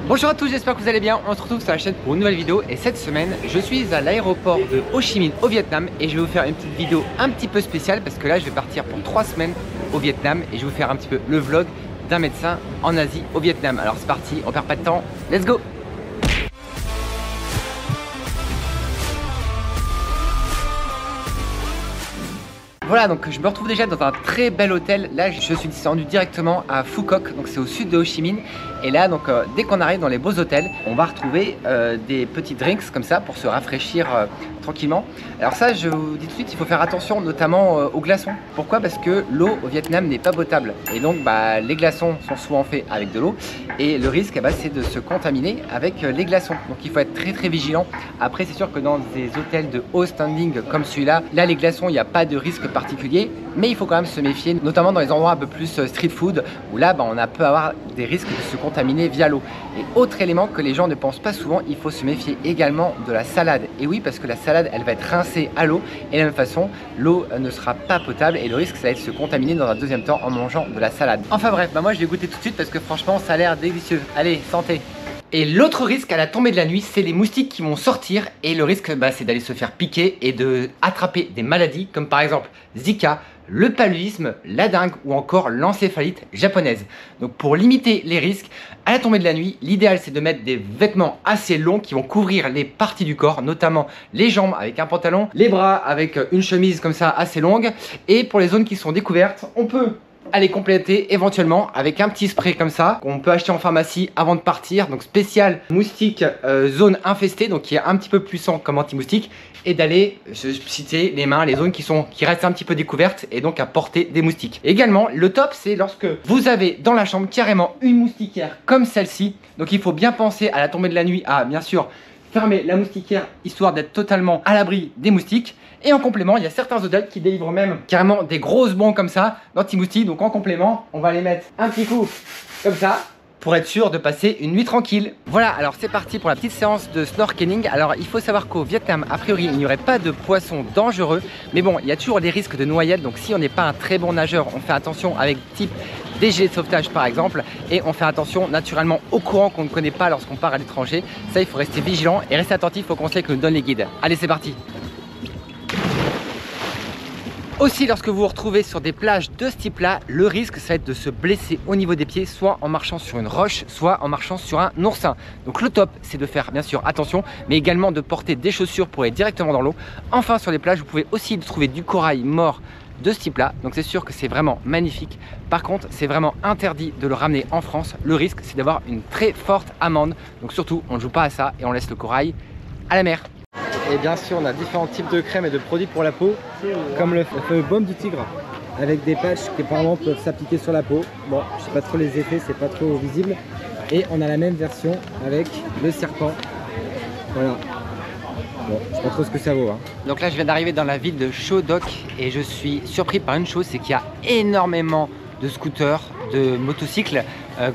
Bonjour à tous, j'espère que vous allez bien. On se retrouve sur la chaîne pour une nouvelle vidéo. Et cette semaine, je suis à l'aéroport de Ho Chi Minh au Vietnam. Et je vais vous faire une petite vidéo un petit peu spéciale parce que là, je vais partir pour 3 semaines au Vietnam. Et je vais vous faire un petit peu le vlog d'un médecin en Asie au Vietnam. Alors c'est parti, on perd pas de temps, let's go! Voilà, donc je me retrouve déjà dans un très bel hôtel. Là, je suis descendu directement à Phu Quoc, donc c'est au sud de Ho Chi Minh. Et là, donc dès qu'on arrive dans les beaux hôtels, on va retrouver des petits drinks comme ça pour se rafraîchir tranquillement. Alors ça, je vous dis tout de suite, il faut faire attention notamment aux glaçons. Pourquoi? Parce que l'eau au Vietnam n'est pas potable. Et donc, les glaçons sont souvent faits avec de l'eau. Et le risque, c'est de se contaminer avec les glaçons. Donc il faut être très vigilant. Après, c'est sûr que dans des hôtels de haut standing comme celui-là, là les glaçons, il n'y a pas de risque particulier, mais il faut quand même se méfier, notamment dans les endroits un peu plus street food où là on peut avoir des risques de se contaminer via l'eau. Et autre élément que les gens ne pensent pas souvent, il faut se méfier également de la salade. Et oui, parce que la salade elle va être rincée à l'eau et de la même façon l'eau ne sera pas potable et le risque ça va être de se contaminer dans un deuxième temps en mangeant de la salade. Enfin bref, moi je vais goûter tout de suite parce que franchement ça a l'air délicieux. Allez, santé! Et l'autre risque à la tombée de la nuit, c'est les moustiques qui vont sortir. Et le risque, c'est d'aller se faire piquer et de attraper des maladies comme par exemple Zika, le paludisme, la dengue ou encore l'encéphalite japonaise. Donc pour limiter les risques, à la tombée de la nuit, l'idéal c'est de mettre des vêtements assez longs qui vont couvrir les parties du corps, notamment les jambes avec un pantalon, les bras avec une chemise comme ça assez longue. Et pour les zones qui sont découvertes, on peut aller compléter éventuellement avec un petit spray comme ça qu'on peut acheter en pharmacie avant de partir, donc spécial moustique zone infestée, donc qui est un petit peu puissant comme anti-moustique, et d'aller se citer les mains, les zones qui restent un petit peu découvertes et donc à portée des moustiques. Également le top c'est lorsque vous avez dans la chambre carrément une moustiquaire comme celle-ci, donc il faut bien penser à la tombée de la nuit à bien sûr fermer la moustiquaire histoire d'être totalement à l'abri des moustiques. Et en complément, il y a certains hôtels qui délivrent même carrément des grosses bombes comme ça d'anti-moustiques. Donc en complément, on va les mettre un petit coup comme ça pour être sûr de passer une nuit tranquille. Voilà, alors c'est parti pour la petite séance de snorkeling. Alors il faut savoir qu'au Vietnam, a priori, il n'y aurait pas de poissons dangereux. Mais bon, il y a toujours des risques de noyade. Donc si on n'est pas un très bon nageur, on fait attention avec type des gilets de sauvetage par exemple. Et on fait attention naturellement au courant qu'on ne connaît pas lorsqu'on part à l'étranger. Ça, il faut rester vigilant et rester attentif aux conseils que nous donnent les guides. Allez, c'est parti! Aussi, lorsque vous vous retrouvez sur des plages de ce type-là, le risque, ça va être de se blesser au niveau des pieds, soit en marchant sur une roche, soit en marchant sur un oursin. Donc le top, c'est de faire bien sûr attention, mais également de porter des chaussures pour aller directement dans l'eau. Enfin, sur les plages, vous pouvez aussi trouver du corail mort de ce type-là. Donc c'est sûr que c'est vraiment magnifique. Par contre, c'est vraiment interdit de le ramener en France. Le risque, c'est d'avoir une très forte amende. Donc surtout, on ne joue pas à ça et on laisse le corail à la mer. Et bien sûr, on a différents types de crèmes et de produits pour la peau, comme le fameux baume du tigre, avec des patchs qui apparemment peuvent s'appliquer sur la peau. Bon, je sais pas trop les effets, c'est pas trop visible. Et on a la même version avec le serpent. Voilà. Bon, je sais pas trop ce que ça vaut. Donc là, je viens d'arriver dans la ville de Cho Doc et je suis surpris par une chose, c'est qu'il y a énormément de scooters, de motocycles,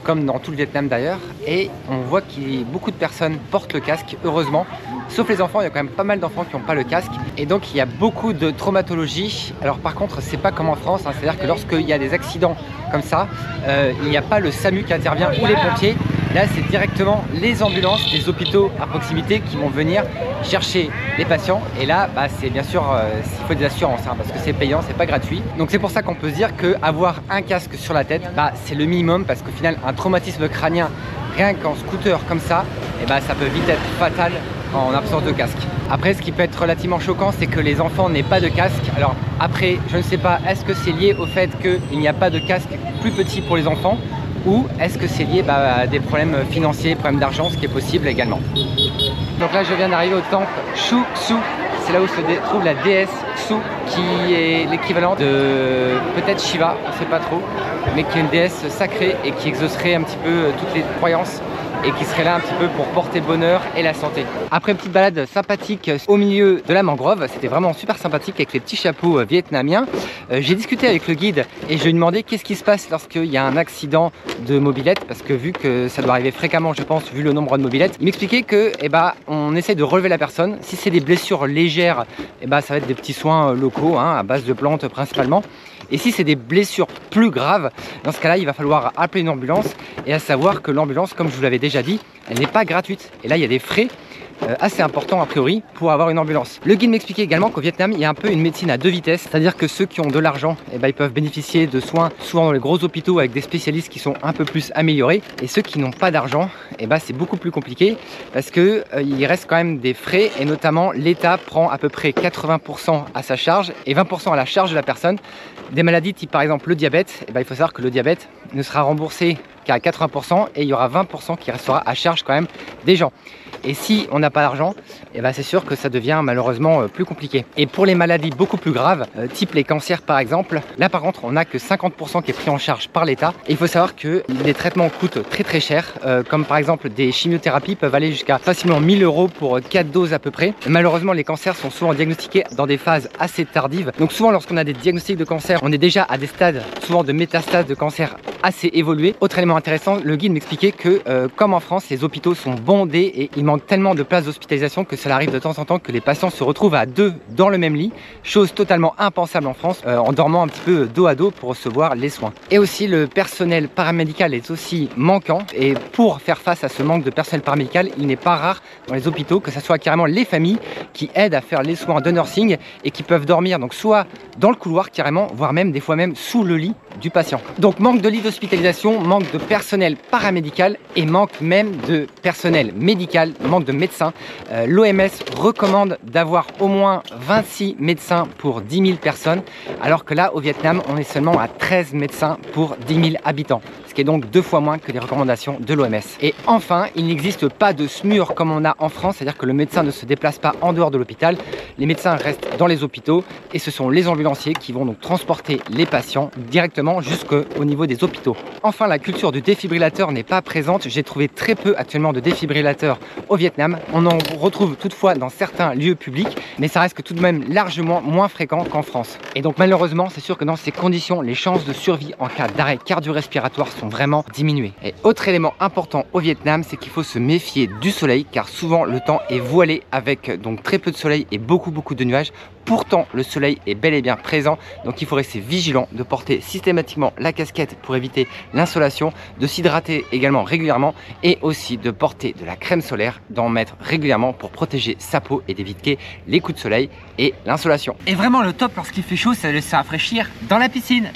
comme dans tout le Vietnam d'ailleurs. Et on voit que beaucoup de personnes portent le casque, heureusement. Sauf les enfants, il y a quand même pas mal d'enfants qui n'ont pas le casque. Et donc il y a beaucoup de traumatologie. Alors par contre, c'est pas comme en France, c'est-à-dire que lorsqu'il y a des accidents comme ça, il n'y a pas le SAMU qui intervient ou les pompiers. Là, c'est directement les ambulances des hôpitaux à proximité qui vont venir chercher les patients. Et là, c'est bien sûr, il faut des assurances, parce que c'est payant, c'est pas gratuit. Donc c'est pour ça qu'on peut se dire qu'avoir un casque sur la tête, c'est le minimum, parce qu'au final, un traumatisme crânien, rien qu'en scooter comme ça, ça peut vite être fatal en absence de casque. Après, ce qui peut être relativement choquant, c'est que les enfants n'aient pas de casque. Alors après, je ne sais pas, est-ce que c'est lié au fait qu'il n'y a pas de casque plus petit pour les enfants, ou est-ce que c'est lié à des problèmes financiers, problèmes d'argent, ce qui est possible également. Donc là, je viens d'arriver au temple Shu Xu. C'est là où se trouve la déesse Xu, qui est l'équivalent de peut-être Shiva, on ne sait pas trop, mais qui est une déesse sacrée et qui exaucerait un petit peu toutes les croyances et qui serait là un petit peu pour porter le bonheur et la santé. Après une petite balade sympathique au milieu de la mangrove, c'était vraiment super sympathique avec les petits chapeaux vietnamiens. J'ai discuté avec le guide et je lui ai demandé qu'est-ce qui se passe lorsqu'il y a un accident de mobilette, parce que vu que ça doit arriver fréquemment, je pense, vu le nombre de mobilettes, il m'expliquait que on essaye de relever la personne. Si c'est des blessures légères, ça va être des petits soins locaux, à base de plantes principalement. Et si c'est des blessures plus graves, dans ce cas-là, il va falloir appeler une ambulance. Et à savoir que l'ambulance, comme je vous l'avais déjà déjà dit, elle n'est pas gratuite. Et là, il y a des frais assez important a priori pour avoir une ambulance. Le guide m'expliquait également qu'au Vietnam il y a un peu une médecine à deux vitesses, c'est-à-dire que ceux qui ont de l'argent ils peuvent bénéficier de soins souvent dans les gros hôpitaux avec des spécialistes qui sont un peu plus améliorés, et ceux qui n'ont pas d'argent c'est beaucoup plus compliqué parce que il reste quand même des frais, et notamment l'État prend à peu près 80% à sa charge et 20% à la charge de la personne. Des maladies type par exemple le diabète, il faut savoir que le diabète ne sera remboursé qu'à 80% et il y aura 20% qui restera à charge quand même des gens. Et si on n'a pas d'argent, c'est sûr que ça devient malheureusement plus compliqué. Et pour les maladies beaucoup plus graves, type les cancers par exemple, là par contre on n'a que 50% qui est pris en charge par l'État. Et il faut savoir que les traitements coûtent très cher, comme par exemple des chimiothérapies peuvent aller jusqu'à facilement 1000 € pour 4 doses à peu près. Et malheureusement les cancers sont souvent diagnostiqués dans des phases assez tardives. Donc souvent lorsqu'on a des diagnostics de cancer, on est déjà à des stades souvent de métastases de cancer assez évolués. Autre élément intéressant, le guide m'expliquait que comme en France, les hôpitaux sont bondés et il manque tellement de places d'hospitalisation que cela arrive de temps en temps que les patients se retrouvent à deux dans le même lit, chose totalement impensable en France, en dormant un petit peu dos à dos pour recevoir les soins. Et aussi le personnel paramédical est aussi manquant, et pour faire face à ce manque de personnel paramédical, il n'est pas rare dans les hôpitaux que ce soit carrément les familles qui aident à faire les soins de nursing et qui peuvent dormir donc soit dans le couloir carrément, voire même des fois même sous le lit du patient. Donc manque de lits d'hospitalisation, manque de personnel paramédical et manque même de personnel médical, manque de médecins. L'OMS recommande d'avoir au moins 26 médecins pour 10 000 personnes, alors que là au Vietnam on est seulement à 13 médecins pour 10 000 habitants, ce qui est donc 2 fois moins que les recommandations de l'OMS. Et enfin, il n'existe pas de SMUR comme on a en France, c'est-à-dire que le médecin ne se déplace pas en dehors de l'hôpital, les médecins restent dans les hôpitaux et ce sont les ambulanciers qui vont donc transporter les patients directement jusqu'au niveau des hôpitaux. Enfin, la culture du défibrillateur n'est pas présente. J'ai trouvé très peu actuellement de défibrillateurs au Vietnam. On en retrouve toutefois dans certains lieux publics, mais ça reste que tout de même largement moins fréquent qu'en France. Et donc malheureusement, c'est sûr que dans ces conditions, les chances de survie en cas d'arrêt cardio-respiratoire sont vraiment diminuées. Et autre élément important au Vietnam, c'est qu'il faut se méfier du soleil, car souvent le temps est voilé avec donc très peu de soleil et beaucoup de nuages. Pourtant, le soleil est bel et bien présent, donc il faut rester vigilant, de porter systématiquement la casquette pour éviter l'insolation, de s'hydrater également régulièrement et aussi de porter de la crème solaire, d'en mettre régulièrement pour protéger sa peau et d'éviter les coups de soleil et l'insolation. Et vraiment le top lorsqu'il fait chaud, c'est de se rafraîchir dans la piscine.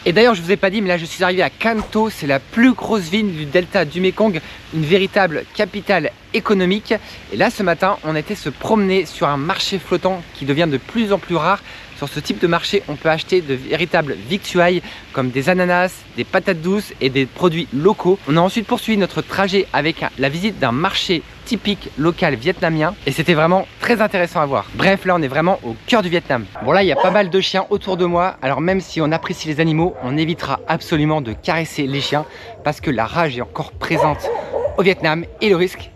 Et d'ailleurs je vous ai pas dit, mais là je suis arrivé à Can Tho, c'est la plus grosse ville du delta du Mekong, une véritable capitale économique. Et là ce matin on était se promener sur un marché flottant qui devient de plus en plus rare. Sur ce type de marché, on peut acheter de véritables victuailles comme des ananas, des patates douces et des produits locaux. On a ensuite poursuivi notre trajet avec la visite d'un marché typique local vietnamien et c'était vraiment très intéressant à voir. Bref, là on est vraiment au cœur du Vietnam. Bon, là il y a pas mal de chiens autour de moi, alors même si on apprécie les animaux, on évitera absolument de caresser les chiens parce que la rage est encore présente au Vietnam et le risque,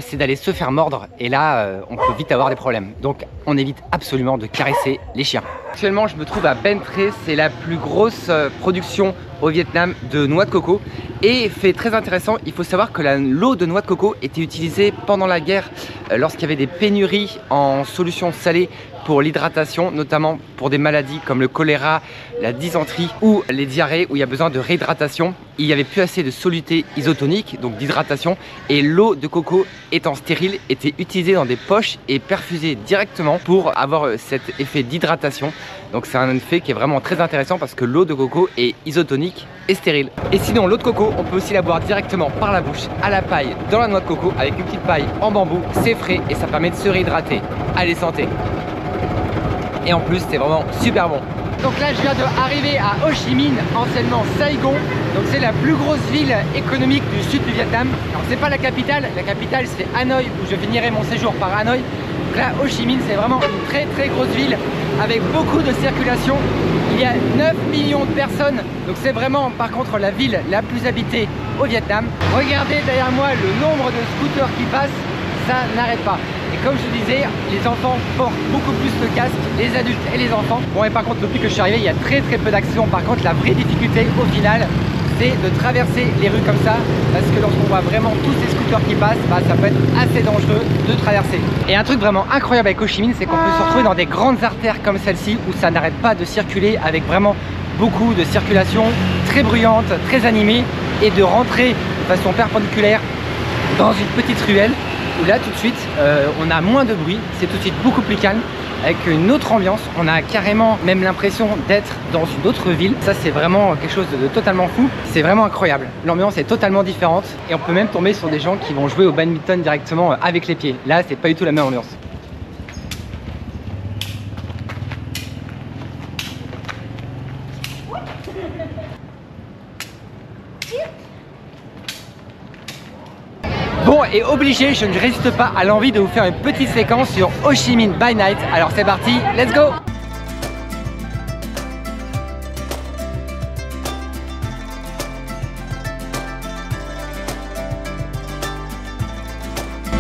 c'est d'aller se faire mordre, et là on peut vite avoir des problèmes. Donc on évite absolument de caresser les chiens. Actuellement je me trouve à Ben Tre, c'est la plus grosse production au Vietnam de noix de coco. Et fait très intéressant, il faut savoir que l'eau de noix de coco était utilisée pendant la guerre lorsqu'il y avait des pénuries en solutions salées pour l'hydratation, notamment pour des maladies comme le choléra, la dysenterie ou les diarrhées où il y a besoin de réhydratation. Il n'y avait plus assez de soluté isotonique, donc d'hydratation, et l'eau de coco étant stérile était utilisée dans des poches et perfusée directement pour avoir cet effet d'hydratation. Donc c'est un effet qui est vraiment très intéressant parce que l'eau de coco est isotonique et stérile. Et sinon l'eau de coco, on peut aussi la boire directement par la bouche, à la paille, dans la noix de coco, avec une petite paille en bambou. C'est frais et ça permet de se réhydrater. Allez, santé! Et en plus c'est vraiment super bon. Donc là je viens d'arriver à Ho Chi Minh, anciennement Saigon. Donc c'est la plus grosse ville économique du sud du Vietnam. Alors c'est pas la capitale c'est Hanoï, où je finirai mon séjour par Hanoï. Donc là Ho Chi Minh c'est vraiment une très grosse ville avec beaucoup de circulation. Il y a 9 millions de personnes, donc c'est vraiment par contre la ville la plus habitée au Vietnam. Regardez derrière moi le nombre de scooters qui passent, ça n'arrête pas. Et comme je vous disais, les enfants portent beaucoup plus le casque, les adultes et les enfants. Bon, et par contre depuis que je suis arrivé, il y a très peu d'accidents. Par contre la vraie difficulté au final, c'est de traverser les rues comme ça, parce que lorsqu'on voit vraiment tous ces scooters qui passent, ça peut être assez dangereux de traverser. Et un truc vraiment incroyable avec Ho Chi Minh, c'est qu'on peut se retrouver dans des grandes artères comme celle-ci où ça n'arrête pas de circuler avec vraiment beaucoup de circulation, très bruyante, très animée. et de rentrer de façon perpendiculaire dans une petite ruelle où là tout de suite on a moins de bruit, c'est tout de suite beaucoup plus calme avec une autre ambiance. On a carrément même l'impression d'être dans une autre ville. Ça c'est vraiment quelque chose de totalement fou, c'est vraiment incroyable. L'ambiance est totalement différente et on peut même tomber sur des gens qui vont jouer au badminton directement avec les pieds. Là c'est pas du tout la même ambiance. Bon, et obligé, je ne résiste pas à l'envie de vous faire une petite séquence sur Ho Chi Minh by Night. Alors c'est parti, let's go!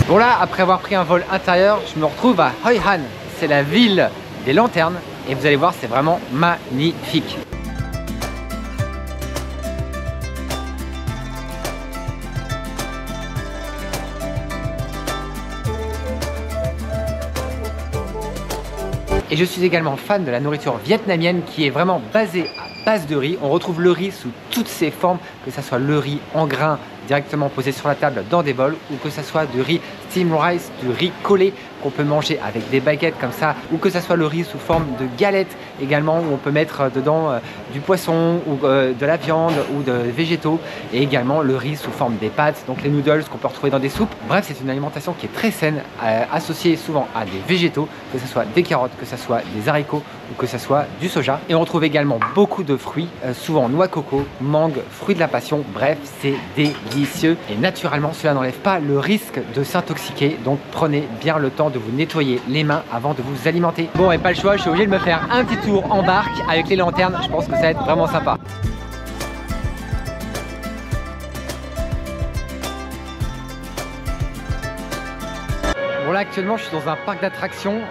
Bon là, après avoir pris un vol intérieur, je me retrouve à Hoi An. C'est la ville des lanternes et vous allez voir, c'est vraiment magnifique. Et je suis également fan de la nourriture vietnamienne qui est vraiment basée à base de riz. On retrouve le riz sous toutes ses formes, que ce soit le riz en grains directement posé sur la table dans des bols ou que ce soit du riz steam rice, du riz collé qu'on peut manger avec des baguettes comme ça, ou que ce soit le riz sous forme de galettes également où on peut mettre dedans du poisson ou de la viande ou de végétaux, et également le riz sous forme des pâtes, donc les noodles qu'on peut retrouver dans des soupes. Bref, c'est une alimentation qui est très saine, associée souvent à des végétaux, que ce soit des carottes, que ce soit des haricots ou que ce soit du soja. Et on retrouve également beaucoup de fruits, souvent noix coco, mangue, fruits de la passion. Bref, c'est délicieux et naturellement cela n'enlève pas le risque de s'intoxiquer, donc prenez bien le temps de vous nettoyer les mains avant de vous alimenter. Bon, et pas le choix, je suis obligé de me faire un petit tour en barque avec les lanternes. Je pense que ça va être vraiment sympa. Bon là actuellement je suis dans un parc d'attractions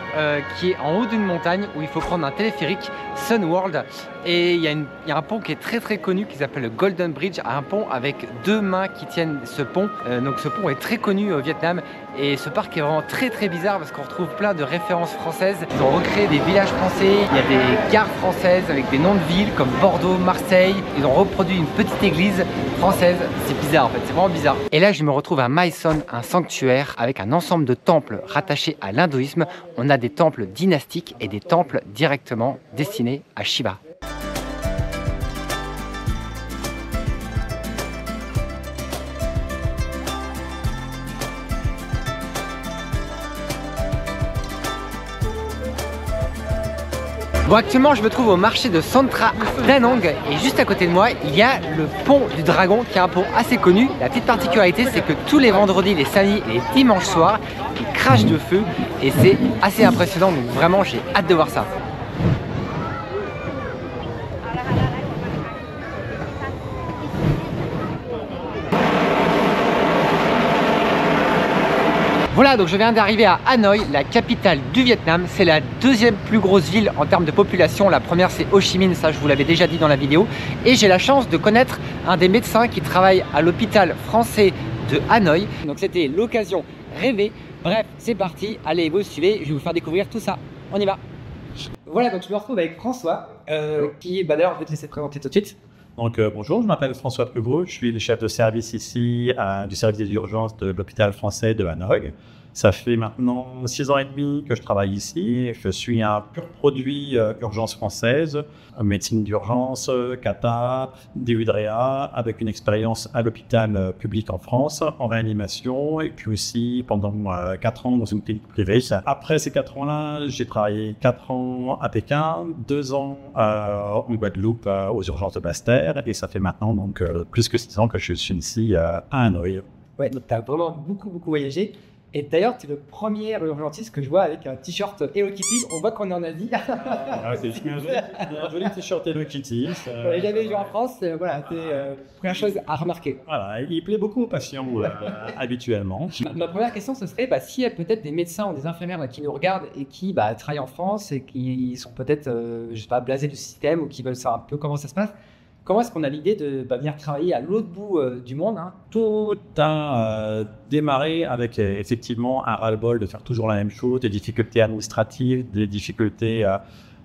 qui est en haut d'une montagne où il faut prendre un téléphérique Sun World, et il y a un pont qui est très connu qui s'appelle le Golden Bridge, un pont avec deux mains qui tiennent ce pont. Donc ce pont est très connu au Vietnam et ce parc est vraiment très bizarre parce qu'on retrouve plein de références françaises. Ils ont recréé des villages français, il y a des gares françaises avec des noms de villes comme Bordeaux, Marseille. Ils ont reproduit une petite église française, c'est bizarre en fait, c'est vraiment bizarre. Et là je me retrouve à My Son, un sanctuaire avec un ensemble de temples rattachés à l'hindouisme. On a des temples dynastiques et des temples directement destinés à Shiva. Bon, actuellement je me trouve au marché de Santra Da Nang et juste à côté de moi il y a le pont du dragon qui est un pont assez connu. La petite particularité c'est que tous les vendredis, les samedis et les dimanches soirs il crache de feu et c'est assez impressionnant, donc vraiment j'ai hâte de voir ça. Voilà, donc je viens d'arriver à Hanoi, la capitale du Vietnam. C'est la deuxième plus grosse ville en termes de population. La première c'est Ho Chi Minh, ça je vous l'avais déjà dit dans la vidéo. Et j'ai la chance de connaître un des médecins qui travaille à l'hôpital français de Hanoi. Donc c'était l'occasion rêvée. Bref, c'est parti, allez vous suivez, je vais vous faire découvrir tout ça. On y va. Voilà, donc je me retrouve avec François, qui d'ailleurs je vais te laisser te présenter tout de suite. Donc bonjour, je m'appelle François Pleuvreau, je suis le chef de service ici du service des urgences de l'hôpital français de Hanoi. Ça fait maintenant 6 ans et demi que je travaille ici. Je suis un pur produit urgence française, médecine d'urgence, cata, DUDREA, avec une expérience à l'hôpital public en France, en réanimation, et puis aussi pendant 4 ans dans une clinique privée. Après ces 4 ans-là, j'ai travaillé 4 ans à Pékin, 2 ans en Guadeloupe aux urgences de Basse-Terre, et ça fait maintenant donc plus que 6 ans que je suis ici à Hanoi. Ouais, donc tu as vraiment beaucoup voyagé. Et d'ailleurs, tu es le premier urgentiste que je vois avec un t-shirt Hello Kitty. On voit qu'on est en Asie. C'est un joli t-shirt Hello Kitty. J'ai jamais vu en France. Voilà, c'est première chose à remarquer. Voilà, il plaît beaucoup aux patients habituellement. Ma première question, ce serait s'il y a peut-être des médecins ou des infirmières là, qui nous regardent et qui travaillent en France et qui sont peut-être, je sais pas, blasés du système ou qui veulent savoir un peu comment ça se passe. Comment est-ce qu'on a l'idée de venir travailler à l'autre bout du monde, hein? Tout a démarré avec effectivement un ras-le-bol de faire toujours la même chose, des difficultés administratives, des difficultés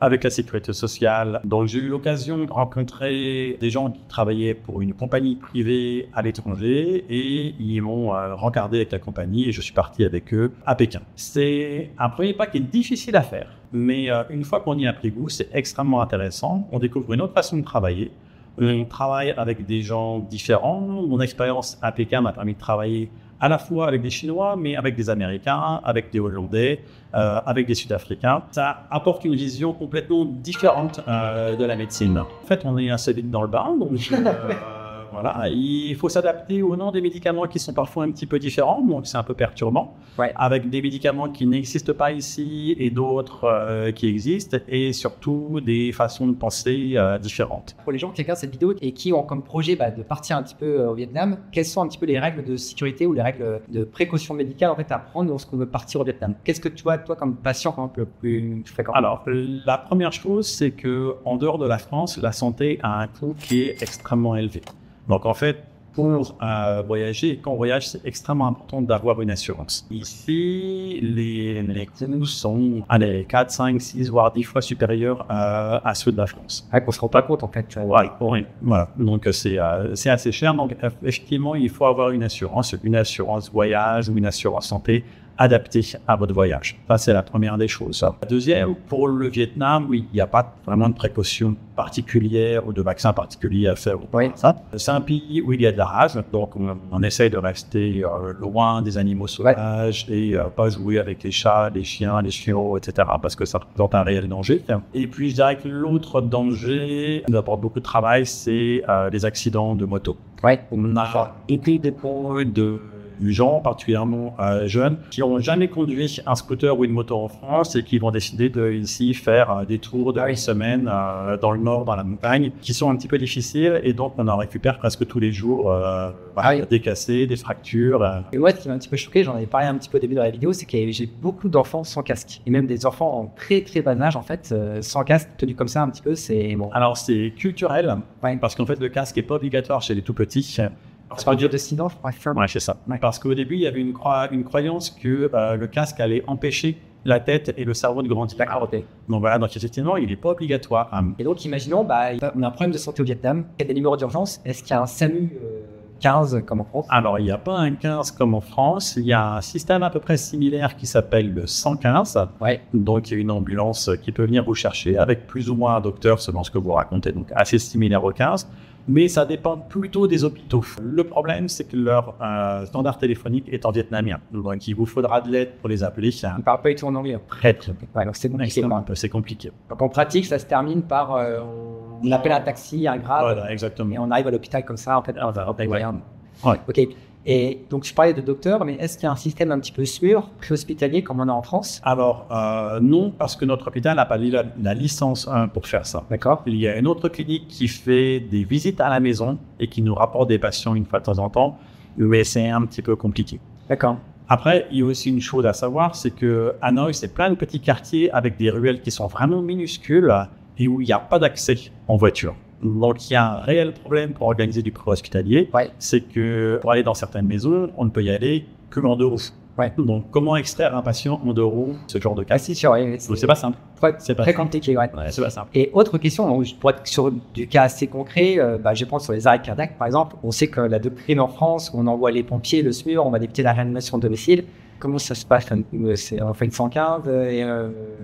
avec la sécurité sociale. Donc j'ai eu l'occasion de rencontrer des gens qui travaillaient pour une compagnie privée à l'étranger et ils m'ont rencardé avec la compagnie et je suis parti avec eux à Pékin. C'est un premier pas qui est difficile à faire, mais une fois qu'on y a pris goût, c'est extrêmement intéressant. On découvre une autre façon de travailler. On travaille avec des gens différents. Mon expérience à Pékin m'a permis de travailler à la fois avec des Chinois, mais avec des Américains, avec des Hollandais, avec des Sud-Africains. Ça apporte une vision complètement différente de la médecine. En fait, on est assez vite dans le bain, donc voilà, il faut s'adapter au nom des médicaments qui sont parfois un petit peu différents, donc c'est un peu perturbant. Ouais. Avec des médicaments qui n'existent pas ici et d'autres qui existent, et surtout des façons de penser différentes. Pour les gens qui regardent cette vidéo et qui ont comme projet de partir un petit peu au Vietnam, quelles sont un petit peu les règles de sécurité ou les règles de précaution médicale en fait, à prendre lorsqu'on veut partir au Vietnam? Qu'est-ce que tu vois, toi, comme patient, le plus fréquent? Alors, la première chose, c'est qu'en dehors de la France, la santé a un coût qui est extrêmement élevé. Donc, en fait, pour voyager, quand on voyage, c'est extrêmement important d'avoir une assurance. Ici, les coûts sont 4, 5, 6, voire 10 fois supérieurs à ceux de la France. Ah, qu'on ne se rend pas compte, en fait. Oui, voilà. Donc, c'est assez cher. Donc, effectivement, il faut avoir une assurance voyage ou une assurance santé adapté à votre voyage. Ça, c'est la première des choses. La deuxième, pour le Vietnam, oui, il n'y a pas vraiment de précautions particulières ou de vaccins particuliers à faire. Oui. C'est un pays où il y a de la rage, donc on essaye de rester loin des animaux sauvages et pas jouer avec les chats, les chiens, les chiots, etc. parce que ça représente un réel danger. Et puis, je dirais que l'autre danger qui nous apporte beaucoup de travail, c'est les accidents de moto. Ouais. On a été des de gens particulièrement jeunes qui n'ont jamais conduit un scooter ou une moto en France et qui vont décider de ici faire des tours de une semaine dans le nord, dans la montagne, qui sont un petit peu difficiles et donc on en récupère presque tous les jours des cassés, des fractures. Et moi, ce qui m'a un petit peu choqué, j'en avais parlé un petit peu au début de la vidéo, c'est que j'ai beaucoup d'enfants sans casque et même des enfants en très très bas âge en fait, sans casque, tenus comme ça un petit peu, c'est bon. Alors c'est culturel parce qu'en fait le casque n'est pas obligatoire chez les tout petits. C'est pas dur de sinon, je crois. Ouais, c'est ça. Ouais. Parce qu'au début, il y avait une croyance que le casque allait empêcher la tête et le cerveau de grandir. D'accord, ok. Donc voilà, donc effectivement, il n'est pas obligatoire. Et donc, imaginons, on a un problème de santé au Vietnam, il y a des numéros d'urgence. Est-ce qu'il y a un SAMU 15 comme en France? Alors, il n'y a pas un 15 comme en France. Il y a un système à peu près similaire qui s'appelle le 115. Ouais. Donc, il y a une ambulance qui peut venir vous chercher avec plus ou moins un docteur selon ce que vous racontez. Donc, assez similaire au 15. Mais ça dépend plutôt des hôpitaux. Le problème, c'est que leur standard téléphonique est en vietnamien. Donc, il vous faudra de l'aide pour les appeler. Ils ne parlent pas du tout en anglais. Très, très bien. Ouais, donc c'est compliqué. C'est compliqué. Donc, en pratique, ça se termine par on appelle un taxi, un grave. Voilà, exactement. Et on arrive à l'hôpital comme ça, en fait. Ouais. Ok. Et donc, je parlais de docteur, mais est-ce qu'il y a un système un petit peu sûr, pré-hospitalier, comme on a en France? Alors, non, parce que notre hôpital n'a pas la licence 1 pour faire ça. D'accord. Il y a une autre clinique qui fait des visites à la maison et qui nous rapporte des patients une fois de temps en temps, mais c'est un petit peu compliqué. D'accord. Après, il y a aussi une chose à savoir, c'est que Hanoï, c'est plein de petits quartiers avec des ruelles qui sont vraiment minuscules et où il n'y a pas d'accès en voiture. Donc, il y a un réel problème pour organiser du pré-hospitalier. Ouais. C'est que pour aller dans certaines maisons, on ne peut y aller que en 2 roues. Ouais. Donc, comment extraire un patient en 2 roues, ce genre de cas? C'est sûr, oui. C'est pas simple. C'est très compliqué, ouais. C'est pas simple. Et autre question, pour être sur du cas assez concret, je pense sur les arrêts cardiaques, par exemple. On sait que la doctrine en France, on envoie les pompiers, le SMUR, on va adapter la réanimation de domicile. Comment ça se passe? On fait le 115 et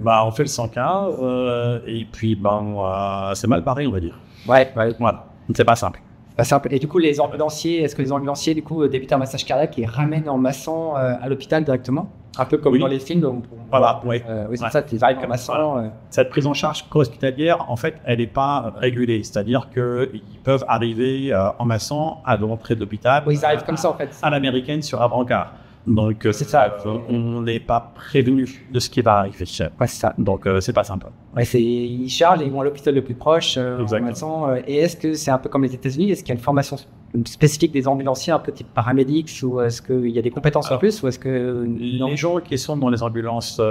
on fait le 115 et puis c'est mal barré, on va dire. Ouais. Voilà. C'est pas simple. Pas simple. Et du coup, les ambulanciers, est-ce que les ambulanciers débutent un massage cardiaque et ramènent en massant à l'hôpital directement? Un peu comme dans les films. Voilà, oui. C'est ça, tu arrives comme massant. Cette prise en charge hospitalière, en fait, elle n'est pas régulée. C'est-à-dire qu'ils peuvent arriver en massant à l'entrée de l'hôpital. Oui, ils arrivent comme ça, en fait. À l'américaine sur un brancard. Donc, c'est ça. On n'est pas prévenu de ce qui va arriver. Ouais, c'est ça. Donc, c'est pas sympa. Ouais, ils chargent et ils vont à l'hôpital le plus proche. Et est-ce que c'est un peu comme les États-Unis? Est-ce qu'il y a une formation spécifique des ambulanciers, un peu type paramédics, ou est-ce qu'il y a des compétences en plus, ou est-ce que les gens qui sont dans les ambulances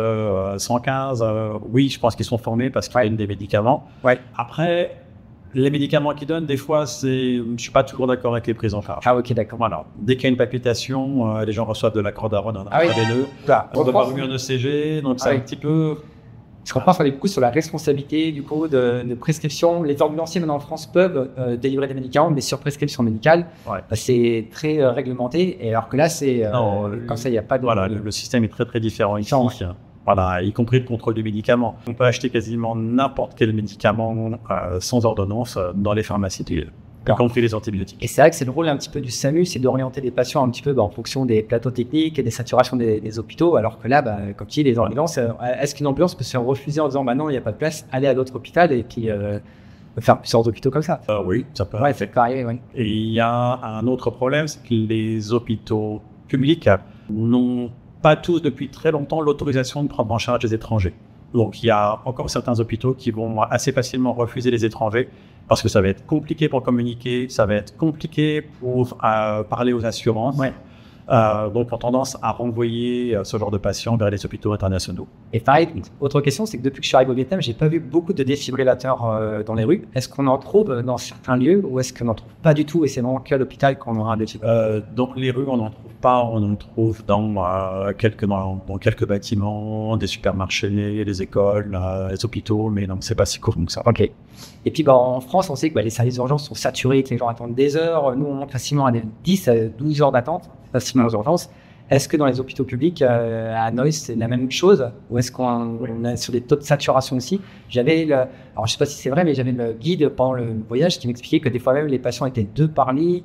115, oui, je pense qu'ils sont formés parce qu'ils donnent des médicaments. Ouais. Après, les médicaments qu'ils donnent, des fois, je suis pas toujours d'accord avec les prises en charge. Ah, ok, d'accord. Voilà. Dès qu'il y a une palpitation, les gens reçoivent de la cordamone en intraveineux. On doit avoir un ECG, donc c'est un petit peu Je crois pas beaucoup sur la responsabilité du coup de prescription. Les ambulanciers maintenant en France peuvent délivrer des médicaments, mais sur prescription médicale, c'est très réglementé. Et alors que là, c'est comme ça, il n'y a pas de. Voilà, le système est très très différent ici. Voilà, y compris le contrôle du médicament. On peut acheter quasiment n'importe quel médicament sans ordonnance dans les pharmacies, y compris les antibiotiques. Et c'est vrai que c'est le rôle un petit peu du SAMU, c'est d'orienter les patients un petit peu en fonction des plateaux techniques et des saturations des hôpitaux, alors que là, comme tu dis, les ambulances, est-ce qu'une ambulance peut se refuser en disant non, il n'y a pas de place, aller à l'autre hôpital et puis faire plusieurs hôpitaux comme ça? Oui, ça peut. Ouais, ça peut arriver, oui. Et il y a un autre problème, c'est que les hôpitaux publics n'ont pas tous depuis très longtemps l'autorisation de prendre en charge les étrangers. Donc il y a encore certains hôpitaux qui vont assez facilement refuser les étrangers parce que ça va être compliqué pour communiquer, ça va être compliqué pour parler aux assurances. Donc ont tendance à renvoyer ce genre de patients vers les hôpitaux internationaux. Et pareil, autre question, c'est que depuis que je suis arrivé au Vietnam, j'ai pas vu beaucoup de défibrillateurs dans les rues. Est-ce qu'on en trouve dans certains lieux ou est-ce qu'on n'en trouve pas du tout et c'est vraiment qu'à l'hôpital qu'on aura un défibrillateur? Dans les rues, on n'en trouve pas. On en trouve dans quelques bâtiments, des supermarchés, les écoles, les hôpitaux, mais non, c'est pas si courant que ça. Ok. Et puis en France, on sait que les services d'urgence sont saturés, que les gens attendent des heures. Nous, on monte facilement à 10 à 12 heures d'attente, facilement aux urgences. Est-ce que dans les hôpitaux publics à Hanoï, c'est la même chose? Ou est-ce qu'on est sur des taux de saturation aussi? Alors je sais pas si c'est vrai, mais j'avais le guide pendant le voyage qui m'expliquait que des fois même les patients étaient 2 par lit,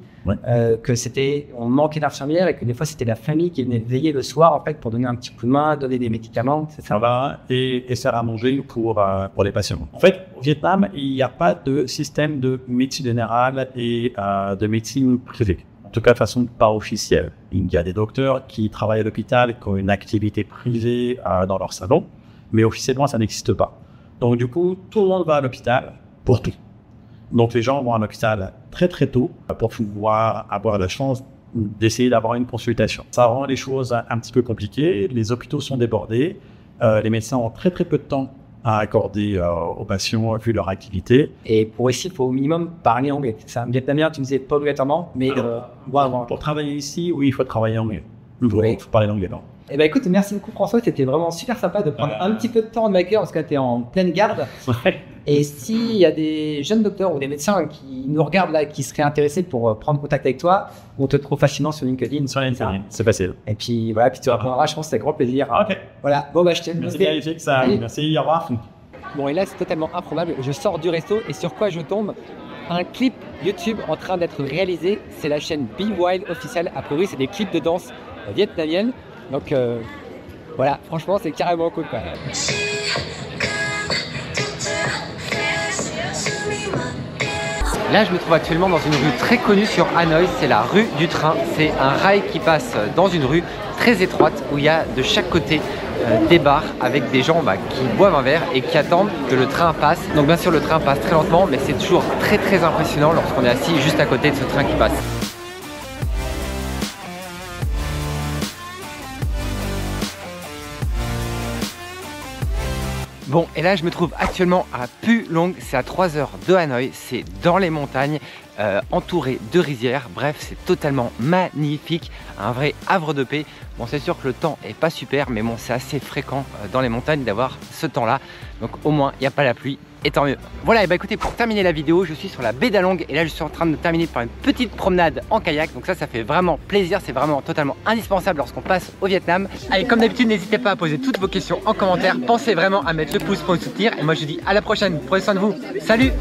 on manquait d'infirmières et que des fois c'était la famille qui venait veiller le soir en fait pour donner un petit coup de main, donner des médicaments, c'est ça? Et faire à manger pour les patients. En fait, au Vietnam, il n'y a pas de système de médecine générale et de médecine privée. En tout cas, de façon pas officielle. Il y a des docteurs qui travaillent à l'hôpital, qui ont une activité privée dans leur salon, mais officiellement, ça n'existe pas. Donc, du coup, tout le monde va à l'hôpital pour tout. Donc, les gens vont à l'hôpital très très tôt pour pouvoir avoir la chance d'essayer d'avoir une consultation. Ça rend les choses un petit peu compliquées. Les hôpitaux sont débordés. Les médecins ont très très peu de temps à accorder aux patients vu leur activité. Et pour ici, il faut au minimum parler anglais. C'est un vietnamien, tu me disais pas obligatoirement, mais pour travailler ici, oui, il faut travailler anglais. Il faut parler anglais, non. Eh ben écoute, merci beaucoup François, c'était vraiment super sympa de prendre un petit peu de temps de m'accueillir parce que tu es en pleine garde. Et s'il y a des jeunes docteurs ou des médecins qui nous regardent là, qui seraient intéressés pour prendre contact avec toi, on te trouve facilement sur LinkedIn. Sur LinkedIn, c'est facile. Et puis voilà, puis tu répondras, je pense que c'est avec grand plaisir. Ok. Voilà, bon bah je te Merci bien, ça. Merci, au revoir. Bon et là c'est totalement improbable, je sors du resto et sur quoi je tombe? Un clip YouTube en train d'être réalisé, c'est la chaîne Be Wild officielle, a priori c'est des clips de danse vietnamienne, donc voilà, franchement c'est carrément cool quoi. Là, je me trouve actuellement dans une rue très connue sur Hanoï, c'est la rue du train. C'est un rail qui passe dans une rue très étroite où il y a de chaque côté des bars avec des gens qui boivent un verre et qui attendent que le train passe. Donc bien sûr, le train passe très lentement, mais c'est toujours très très impressionnant lorsqu'on est assis juste à côté de ce train qui passe. Bon, et là je me trouve actuellement à Phu Long, c'est à 3 heures de Hanoï, c'est dans les montagnes, entouré de rizières, bref c'est totalement magnifique, un vrai havre de paix. Bon c'est sûr que le temps est pas super, mais bon c'est assez fréquent dans les montagnes d'avoir ce temps là, donc au moins il n'y a pas la pluie. Et tant mieux. Voilà, et bah écoutez, pour terminer la vidéo, je suis sur la baie d'Along et là je suis en train de terminer par une petite promenade en kayak. Donc ça fait vraiment plaisir, c'est vraiment totalement indispensable lorsqu'on passe au Vietnam. Allez, comme d'habitude, n'hésitez pas à poser toutes vos questions en commentaire. Pensez vraiment à mettre le pouce pour nous soutenir. Et moi je vous dis à la prochaine, prenez soin de vous. Salut!